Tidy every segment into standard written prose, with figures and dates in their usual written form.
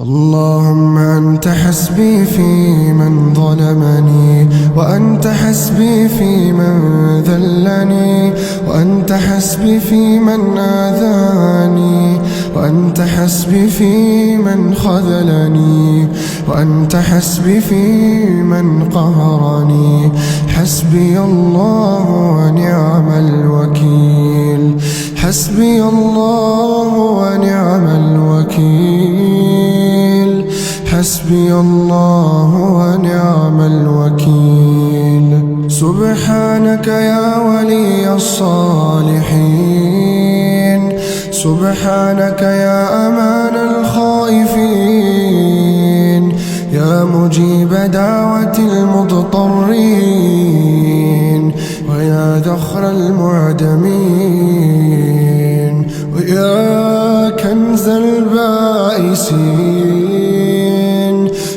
اللهم أنت حسبي في من ظلمني، وأنت حسبي في من ذلني، وأنت حسبي في من آذاني، وأنت حسبي في من خذلني، وأنت حسبي في من قهرني. حسبي الله ونعم الوكيل، حسبي الله ونعم الوكيل، حسبي الله ونعم الوكيل. سبحانك يا ولي الصالحين، سبحانك يا أمان الخائفين، يا مجيب دعوة المضطرين، ويا ذخر المعدمين، ويا كنز البائسين،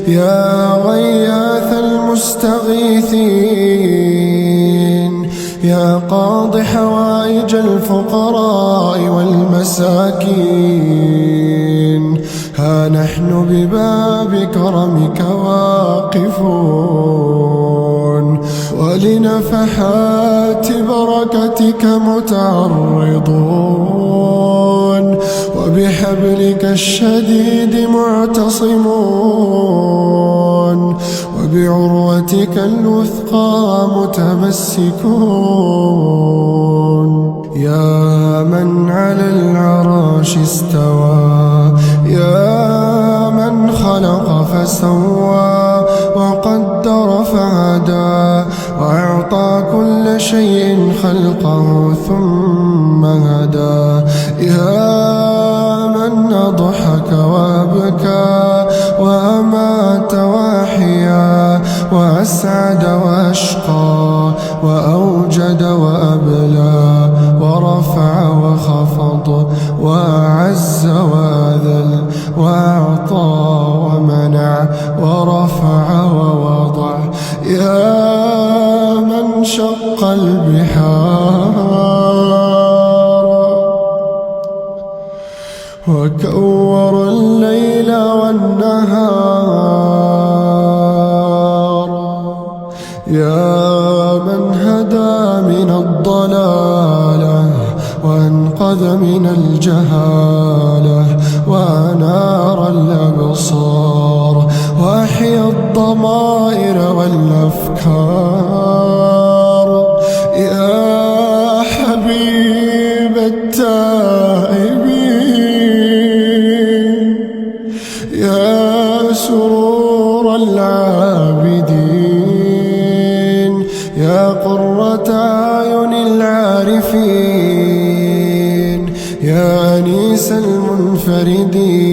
يا غياث المستغيثين، يا قاضي حوائج الفقراء والمساكين. ها نحن بباب كرمك واقفون، ولنفحات بركتك متعرضون، وبحبلك الشديد معتصمون، وبعروتك الوثقى متمسكون. يا من على العرش استوى، يا من خلق فسوى، وقدر فهدى، وأعطى كل شيء خلقه ثم هدى. يا من أضحك وأبكى، وأمات وأحيا، وأسعد وأشقى، وأوجد وأبلى، ورفع وخفض، وأعز وأذل، وأعطى ومنع، ورفع ووضع. يا من شق البحار، وكور الليل والنهار، يا من هدى من الضلالة، وأنقذ من الجهالة، وأنار الأبصار، وأحيا الضمائر والأفكار. يا حبيب التائبين، يا سرور العابدين، يا قرة أعين العارفين، يا أنيس المنفردين،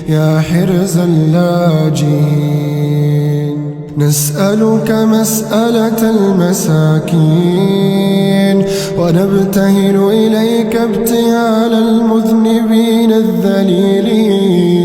يا حرز اللاجين. نسألك مسألة المساكين، ونبتهل إليك ابتهال المذنبين الذليلين.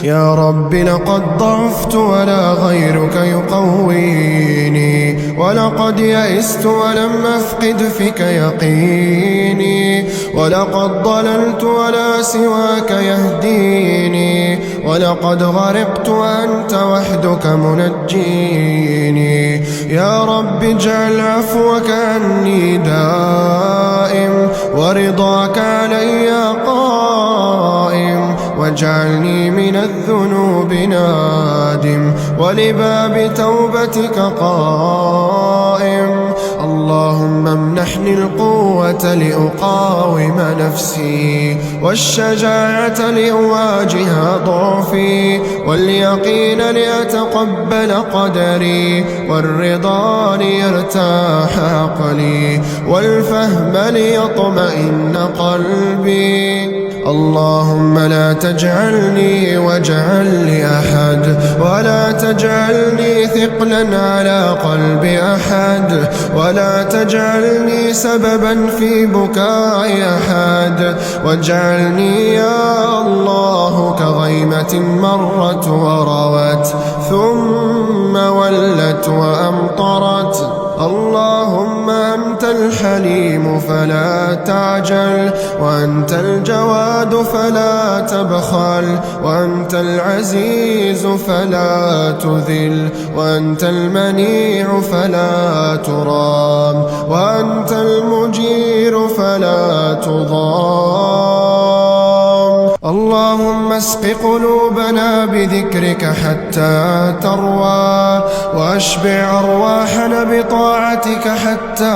يا رب لقد ضعفت ولا غيرك يقويني، ولقد يئست ولم أفقد فيك يقيني، ولقد ضللت ولا سواك يهديني، ولقد غرقت وأنت وحدك منجيني. يا رب اجعل عفوك عني دائم، ورضاك علي قائم، واجعلني من الذنوب نادم، ولباب توبتك قائم. اللهم امنحني القوة لأقاوم نفسي، والشجاعة لأواجه ضعفي، واليقين لأتقبل قدري، والرضا ليرتاح عقلي، والفهم ليطمئن قلبي. اللهم لا تجعلني وجعل لأحد، ولا تجعلني ثقلا على قلب أحد، ولا تجعلني سببا في بكاء أحد، واجعلني يا الله كغيمة مرت وروت، ثم ولت وأمطرت. اللهم أنت الحليم فلا تعجل، وأنت الجواد فلا تبخل، وأنت العزيز فلا تذل، وأنت المنيع فلا ترام، وأنت المجير فلا تضام. اللهم اسق قلوبنا بذكرك حتى تروى، واشبع أرواحنا بطاعتك حتى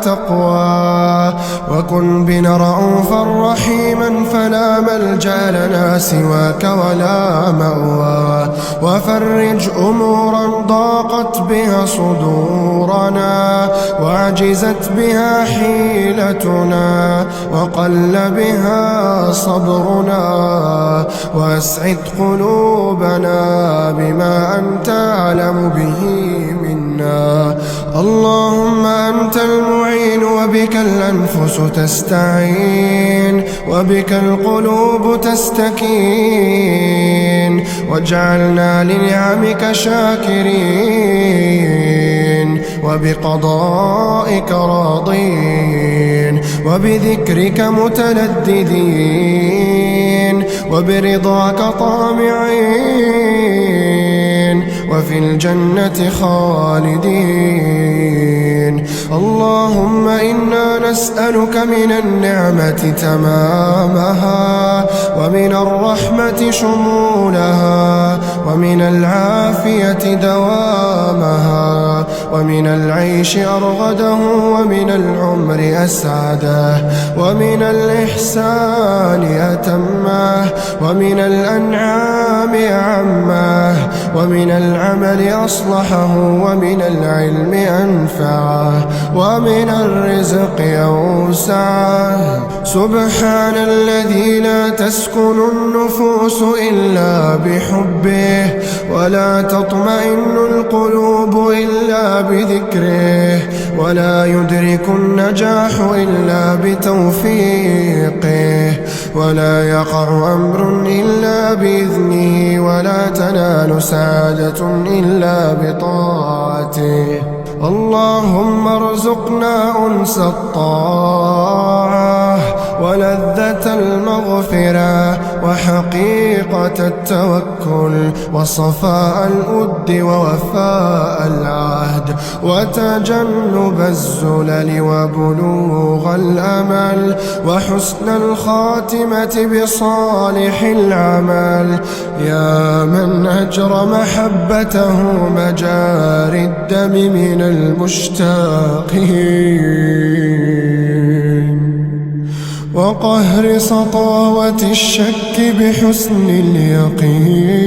تقوى، وكن بنا رؤوفا رحيما فلا ملجأ لنا سواك ولا مأوى، وفرج أمورا ضاقت بها صدورنا وعجزت بها حيلتنا وقل بها صبرنا، واسعد قلوبنا بما أنت أعلم به منا. اللهم أنت المعين وبك الأنفس تستعين، وبك القلوب تستكين، واجعلنا لنعمك شاكرين، وبقضائك راضين، وبذكرك متلذذين، وبرضاك طامعين، وفي الجنة خالدين. اللهم إنا نسألك من النعمة تمامها، ومن الرحمة شمولها، ومن العافية دوامها، ومن العيش أرغده، ومن العمر أسعده، ومن الإحسان أتمه، ومن الأنعام أعمه، ومن العمل أصلحه، ومن العلم أنفعه، ومن الرزق أوسعه. سبحان الذي لا تسكن النفوس إلا بحبه، ولا تطمئن القلوب إلا بذكره، ولا يدرك النجاح إلا بتوفيقه، ولا يقع أمر إلا بإذنه، ولا تنال سعادة إلا بطاعته. اللهم ارزقنا أنس الطاعة، ولذة المغفرة، وحقيقة التوكل، وصفاء الود، ووفاء العهد، وتجنب الزلل، وبلوغ الأمل، وحسن الخاتمة بصالح العمل. يا من أجرى محبته مجاري الدم من المشتاقين، وقهر سطاوة الشك بحسن اليقين،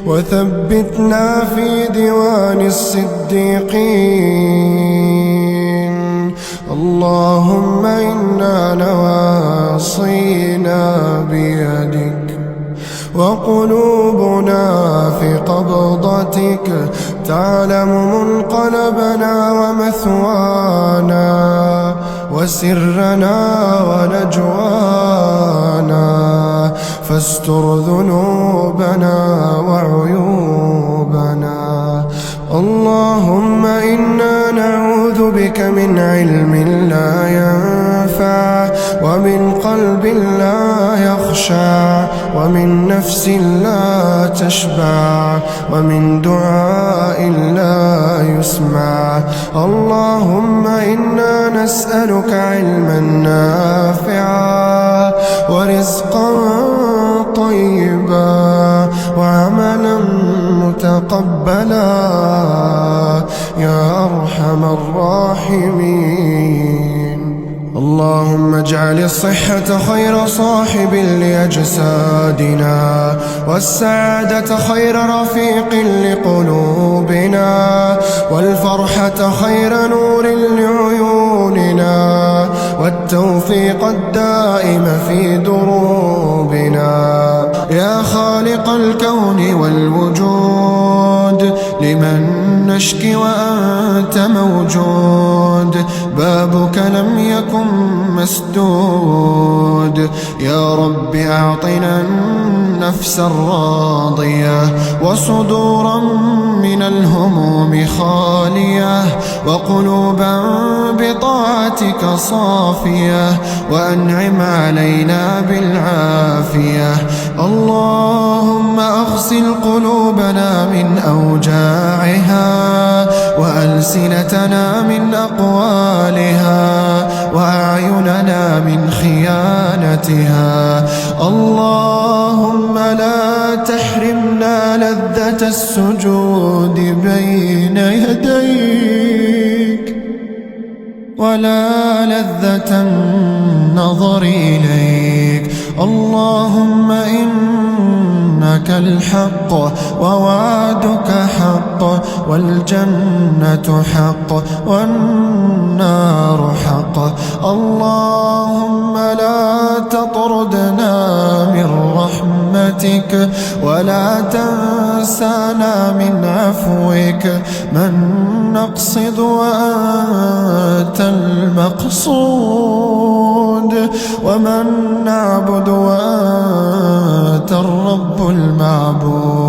وثبتنا في ديوان الصديقين. اللهم إنا نواصينا بيدك، وقلوبنا في قبضتك، تعلم منقلبنا ومثوانا، وسرنا ونجوانا، فاستر ذنوبنا وعيوبنا. اللهم إنا نعوذ بك من علم لا ينفع، ومن قلب لا يخشع، ومن نفس لا تشبع، ومن دعاء لا يسمع. اللهم إنا نسألك علما نافعا، ورزقا طيبا، وعملا متقبلا، يا أرحم الراحمين. اللهم اجعل الصحة خير صاحب لأجسادنا، والسعادة خير رفيق لقلوبنا، والفرحة خير نور لعيوننا، والتوفيق الدائم في دروبنا. يا خالق الكون والوجود، لمن نشكي وأنت موجود، بابك لم يكن مسدود. يا رب أعطنا النفس الراضية وصدورا من الهموم خالية وقلوبا بطاعتك صافية وأنعم علينا بالعافية. اللهم أغسل قلوبنا من أوجاعها وألسنتنا من أقوالها وأعيننا من خيانتها. اللهم لا تحرمنا لذة السجود بين يديك ولا لذة النظر إليك. اللهم إنك الحق ووعدك حق والجنة حق والنار حق. اللهم لا تطردنا من رحمتك ولا تنسانا من عفوك. من نقصد وأنت المقصود ومن نعبد وأنت الرب المعبود.